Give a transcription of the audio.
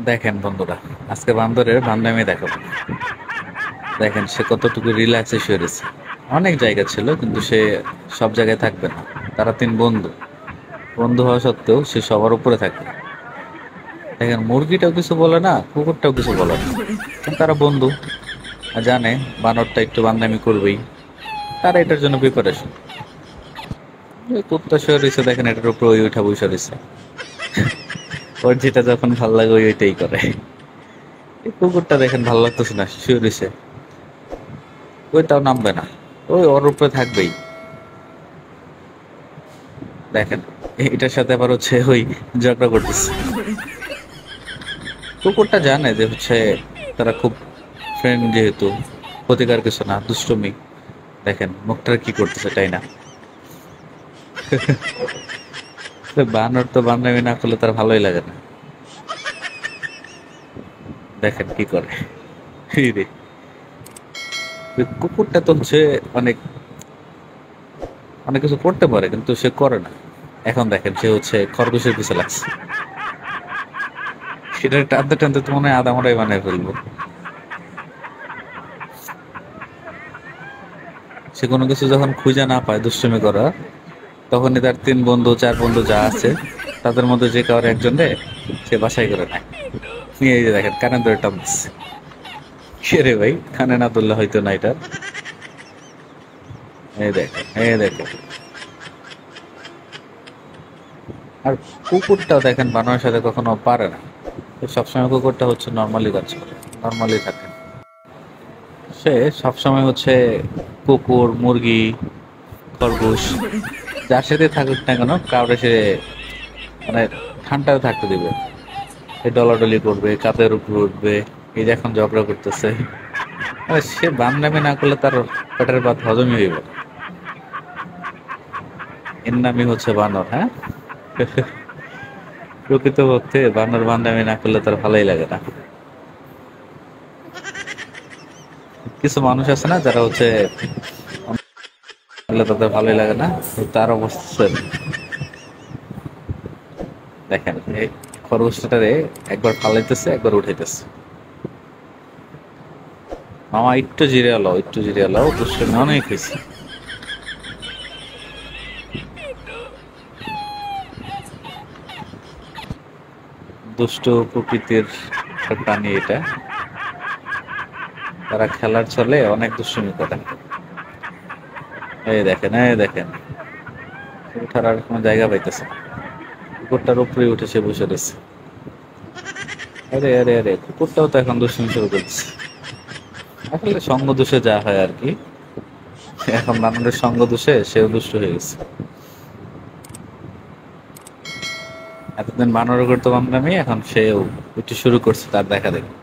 দেখেন বন্ধুরা, আজকে বান্দরের বান্দামি দেখাবো। দেখেন সে কতটুকু রিল্যাক্সে শুয়ে রয়েছে। অনেক জায়গা ছিল কিন্তু সে সব জায়গায় থাকবে না। তারা তিন বন্ধু, বন্ধু হওয়া সত্ত্বেও সে সবার উপরে থাকে। দেখেন মুরগিটাও কিছু বলে না, কুকুরটাও কিছু বলে না, কারণ তারা বন্ধু আর জানে বানরটা একটু বান্দামি করবেই। তারা এটার জন্য প্রিপারেশন। কুত্তা শুয়ে রয়েছে, দেখেন এটার উপরে ওই উঠা বসে রয়েছে। ওর যেটা যখন ভাল লাগে ওই ওইটাই করে। এই কুকুরটা দেখেন ভালো লাগতেছে না, শুয়ে রয়েছে, ওইটাও নামবে না, ওই ওর উপরে থাকবেই। দেখেন এটার সাথে আবার হচ্ছে ওই ঝগড়া করতেছে। কুকুরটা জানে যে হচ্ছে তারা খুব ফ্রেন্ড, যেহেতু ক্ষতিকার কিছু না, দুষ্টমি। দেখেন মুখটা কি করতেছে, তাই না? তো বানর তো বান্দামি না করলে তার ভালোই লাগে না। দেখেন কি করে। এই রে, ওই কুকুরটা তো হচ্ছে অনেক অনেক কিছু করতে পারে কিন্তু সে করে না। এখন দেখেন সে হচ্ছে খরগোশের পিছে লাগছে। সেটা টানতে টানতে তো মনে হয় আদামরাই বানায় ফেলবো। সে কোনো কিছু যখন খুঁজে না পায় দুষ্টুমি করা, তখনই তার তিন বন্ধু চার বন্ধু যা আছে তাদের মধ্যে যে কারো একজন রে সে বাছাই করে নেয়। নিয়ে এই যে দেখেন কানে ধরে টানতেছে। কে রে ভাই, কানে না ধরলে হয়তো না এটা। এই দেখেন, এই দেখেন। আর কুকুরটাও দেখেন বানরের সাথে কখনো পারে না। তো সবসময় কুকুরটা হচ্ছে নর্মালি কাজ করে, নর্মালি থাকে। সে সবসময় হচ্ছে কুকুর, মুরগি, খরগোশ যার সাথে থাকুক না কেন কাউরে সে মানে ঠান্ডায় থাকতে দিবে। এই ডলাডলি করবে, কাদের উপর উঠবে। এই যে এখন ঝগড়া করতেছে, সে বান্দামি না করলে তার পেটের ভাত হজমই হইব। এর নামই হচ্ছে বানর, হ্যাঁ। প্রকৃতপক্ষে বানর বান্দামি না করলে তার ভালোই লাগে না। কিছু মানুষ আছে না যারা হচ্ছে তাদের ভালোই লাগে না, তো তার অবস্থা same। দেখেন এই খরগোশটারে একবার ফালাইতেছে, একবার উঠাইতেছে। মামা একটু জিরে এলো, একটু জিরে এলো, দুষ্টমি অনেক হয়েছে। দুষ্ট প্রকৃতির একটা প্রাণী এটা। তারা খেলার ছলে অনেক দুষ্টুমি করে। এই দেখেন, এই দেখেন, ওঠার আর কোনো জায়গা পাইতেছে না। কুকুরটার উপরে উঠে সে বসে রয়েছে। আরে আরে আরে, কুকুরটাও তো এখন দুষ্টুমি শুরু করছে। আসলে সঙ্গ দোষে যা হয় আর কি। এখন বানরের সঙ্গ দোষে সেও দুষ্ট হয়ে গেছে। এতদিন বানর করতো বান্দামি, এখন সেও একটু শুরু করছে তার দেখা দেখি।